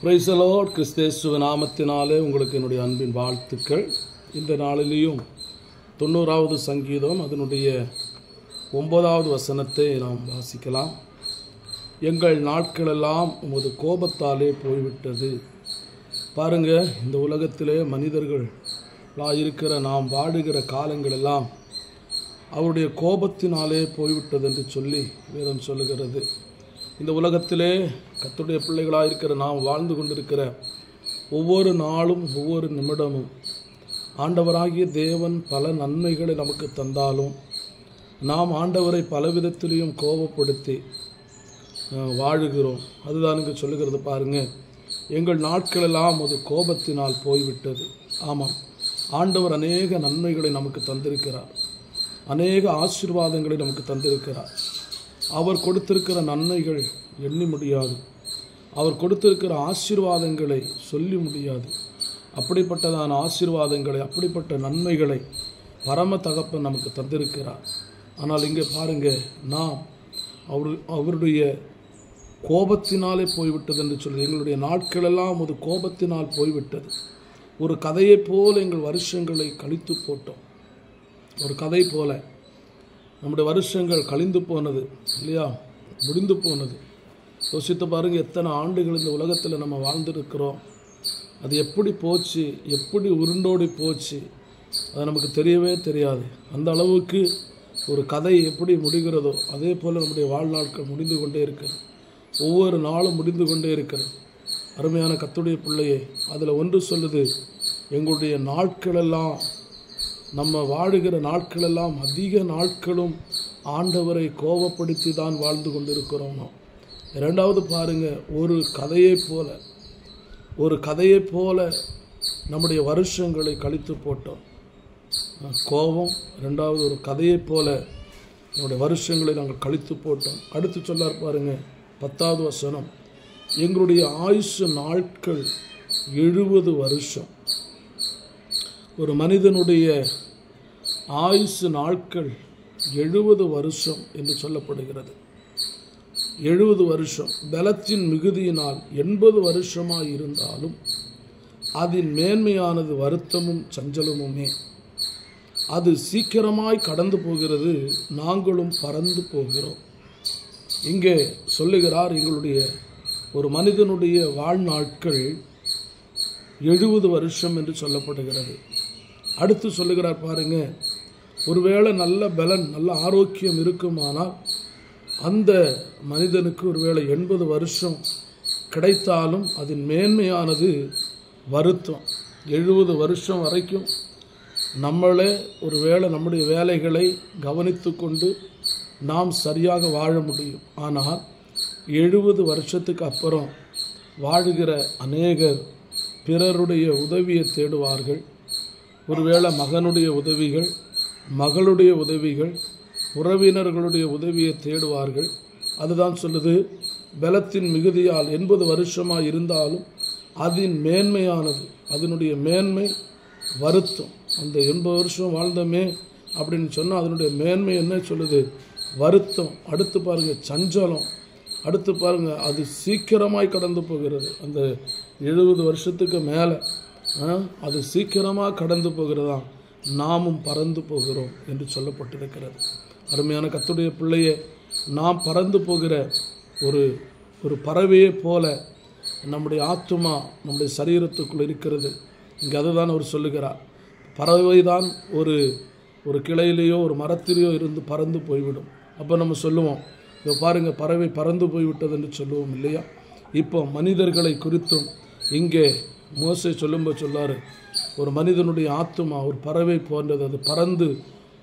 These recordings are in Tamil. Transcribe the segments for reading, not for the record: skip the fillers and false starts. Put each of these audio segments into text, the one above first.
Praise the Lord. கிறிஸ்தேசுவின் நாமத்தினாலே உங்களுக்கு என்னுடைய அன்பின் வாழ்த்துக்கள். இந்த நாளிலேயும் 90வது சங்கீதம் அதனுடைய 9வது வசனத்தை நாம் வாசிக்கலாம். எங்கள் நாட்களெல்லாம் உமது கோபத்தாலே போய்விட்டது. பாருங்க, இந்த உலகத்திலே மனிதர்களாக இருக்கிற நாம் வாழுகிற காலங்களெல்லாம் அவருடைய கோபத்தினாலே போய்விட்டது என்று சொல்லி வேதம் சொல்லுகிறது. இந்த உலகத்திலே கர்த்தருடைய பிள்ளைகளாக இருக்கிற நாம் வாழ்ந்து கொண்டிருக்கிற ஒவ்வொரு நாளும் ஒவ்வொரு நிமிடமும் ஆண்டவராகிய தேவன் பல நன்மைகளை நமக்கு தந்தாலும் நாம் ஆண்டவரை பலவிதத்திலையும் கோபப்படுத்தி வாழுகிறோம். அதுதான் இங்கே சொல்லுகிறது. பாருங்கள், எங்கள் நாட்களெல்லாம் அது கோபத்தினால் போய்விட்டது. ஆமாம், ஆண்டவர் அநேக நன்மைகளை நமக்கு தந்திருக்கிறார், அநேக ஆசீர்வாதங்களை நமக்கு தந்திருக்கிறார். அவர் கொடுத்திருக்கிற நன்மைகள் எண்ணி முடியாது, அவர் கொடுத்திருக்கிற ஆசீர்வாதங்களை சொல்லி முடியாது. அப்படிப்பட்டதான ஆசீர்வாதங்களை, அப்படிப்பட்ட நன்மைகளை பரம தகப்பன் நமக்கு தந்திருக்கிறார். ஆனால் இங்கே பாருங்க, நாம் அவருடைய கோபத்தினாலே போய்விட்டது என்று சொல்லி எங்களுடைய நாட்களெல்லாம் ஒரு கோபத்தினால் போய்விட்டது. ஒரு கதையைப் போல எங்கள் வருஷங்களை கழித்து போட்டோம். ஒரு கதை போல நம்முடைய வருஷங்கள் கழிந்து போனது இல்லையா, முடிந்து போனது. யோசித்து பாருங்கள், எத்தனை ஆண்டுகள் இந்த உலகத்தில் நம்ம வாழ்ந்துருக்கிறோம். அது எப்படி போச்சு, எப்படி உருண்டோடி போச்சு, அது நமக்கு தெரியவே தெரியாது. அந்த அளவுக்கு ஒரு கதை எப்படி முடிகிறதோ அதே போல் நம்முடைய வாழ்நாட்கள் முடிந்து கொண்டே இருக்கிறது. ஒவ்வொரு நாளும் முடிந்து கொண்டே இருக்கிறது. அருமையான கர்த்தருடைய பிள்ளையே, அதில் ஒன்று சொல்லுது, எங்களுடைய நாட்களெல்லாம், நம்ம வாழுகிற நாட்களெல்லாம் அதிக நாட்களும் ஆண்டவரை கோபப்படுத்தி தான் வாழ்ந்து கொண்டிருக்கிறோம். இரண்டாவது பாருங்க, ஒரு கதையைப் போல நம்முடைய வருஷங்களை கழித்து போட்டோம். கோபம். இரண்டாவது, ஒரு கதையைப் போல நம்முடைய வருஷங்களை நாங்கள் கழித்து போட்டோம். அடுத்து சொல்லார் பாருங்க, 10வது வசனம், எங்களுடைய ஆயுசு நாட்கள் 70 வருஷம். ஒரு மனிதனுடைய ஆயுசு நாட்கள் 70 வருஷம் என்று சொல்லப்படுகிறது. 70 வருஷம். பலத்தின் மிகுதியினால் 80 வருஷமாய் இருந்தாலும் அதன் மேன்மையானது வருத்தமும் சஞ்சலமுமே. அது சீக்கிரமாய் கடந்து போகிறது, நாங்களும் பறந்து போகிறோம். இங்கே சொல்லுகிறார், எங்களுடைய ஒரு மனிதனுடைய வாழ்நாட்கள் 70 வருஷம் என்று சொல்லப்படுகிறது. அடுத்து சொல்லுகிறார் பாருங்க, ஒருவேளை நல்ல பலன், நல்ல ஆரோக்கியம் இருக்குமானால் அந்த மனிதனுக்கு ஒருவேளை 80 வருஷம் கிடைத்தாலும் அதன் மேன்மையானது வருத்தம். 70 வருஷம் வரைக்கும் நம்மளே ஒருவேளை நம்முடைய வேலைகளை கவனித்து கொண்டு நாம் சரியாக வாழ முடியும். ஆனால் 70 வருஷத்துக்கு அப்புறம் வாழுகிற அநேகர் பிறருடைய உதவியை தேடுவார்கள். ஒருவேளை மகனுடைய உதவிகள், மகளுடைய உதவிகள், உறவினர்களுடைய உதவியை தேடுவார்கள். அதுதான் சொல்லுது, பலத்தின் மிகுதியால் 80 வருஷமாக இருந்தாலும் அதன் மேன்மையானது, அதனுடைய மேன்மை வருத்தம். அந்த 80 வருஷம் வாழ்ந்தோமே அப்படின்னு சொன்னால் அதனுடைய மேன்மை என்ன சொல்லுது? வருத்தம். அடுத்து பாருங்கள், சஞ்சலம். அடுத்து பாருங்கள், அது சீக்கிரமாய் கடந்து போகிறது. அந்த 70 வருஷத்துக்கு மேலே அது சீக்கிரமாக கடந்து போகிறதா, நாமும் பறந்து போகிறோம் என்று சொல்லப்பட்டிருக்கிறது. அருமையான கர்த்தருடைய பிள்ளையே, நாம் பறந்து போகிற ஒரு பறவையை போல நம்முடைய ஆத்துமா நம்முடைய சரீரத்துக்குள் இருக்கிறது. இங்கே அதுதான் அவர் சொல்லுகிறார். பறவை தான் ஒரு கிளையிலேயோ ஒரு மரத்திலேயோ இருந்து பறந்து போய்விடும். அப்போ நம்ம சொல்லுவோம், இப்போ பாருங்கள், பறவை பறந்து போய்விட்டது என்று சொல்லுவோம் இல்லையா? இப்போ மனிதர்களை குறித்தும் இங்கே மோசே சொல்லும்போது சொல்லாரு, ஒரு மனிதனுடைய ஆத்துமா ஒரு பறவை போன்றது, அது பறந்து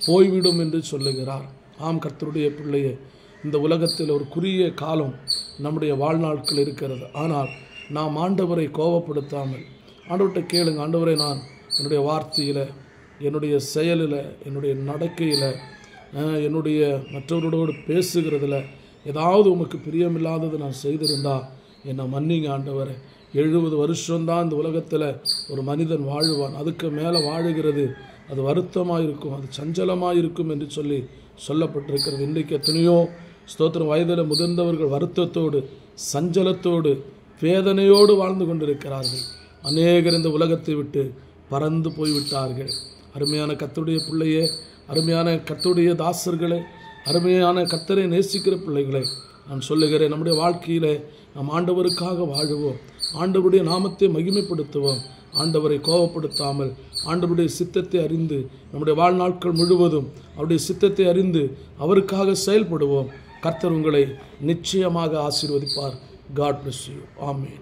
போய்விடும் என்று சொல்லுகிறார். ஆம் கர்த்தருடைய பிள்ளையே, இந்த உலகத்தில் ஒரு குறுகிய காலம் நம்முடைய வாழ்நாட்கள் இருக்கிறது. ஆனால் நாம் ஆண்டவரை கோபப்படுத்தாமல் ஆண்டவர்கிட்ட கேளுங்க, ஆண்டவரை, நான் என்னுடைய வார்த்தையில், என்னுடைய செயலில், என்னுடைய நடக்கையில், என்னுடைய மற்றவர்களோடு பேசுகிறதுல ஏதாவது உமக்கு பிரியமில்லாதது நான் செய்திருந்தா என்னை மன்னிங்க ஆண்டவரை. 70 வருஷம்தான் இந்த உலகத்தில் ஒரு மனிதன் வாழுவான். அதுக்கு மேலே வாழுகிறது அது வருத்தமாக இருக்கும், அது சஞ்சலமாக இருக்கும் என்று சொல்லப்பட்டிருக்கிறது. இன்றைக்கு எத்தனையோ ஸ்தோத்திரம் வயதில் முதிர்ந்தவர்கள் வருத்தத்தோடு, சஞ்சலத்தோடு, வேதனையோடு வாழ்ந்து கொண்டிருக்கிறார்கள். அநேகர் இந்த உலகத்தை விட்டு பறந்து போய்விட்டார்கள். அருமையான கர்த்தருடைய பிள்ளையே, அருமையான கர்த்தருடைய தாசர்களே, அருமையான கர்த்தரை நேசிக்கிற பிள்ளைகளை நான் சொல்லுகிறேன், நம்முடைய வாழ்க்கையிலே நாம் ஆண்டவருக்காக வாழுவோம், ஆண்டவருடைய நாமத்தை மகிமைப்படுத்துவோம், ஆண்டவரை கோபப்படுத்தாமல் ஆண்டவருடைய சித்தத்தை அறிந்து நம்முடைய வாழ்நாட்கள் முழுவதும் அவருடைய சித்தத்தை அறிந்து அவருக்காக செயல்படுவோம். கர்த்தர் உங்களை நிச்சயமாக ஆசீர்வதிப்பார். God bless you. ஆமென்.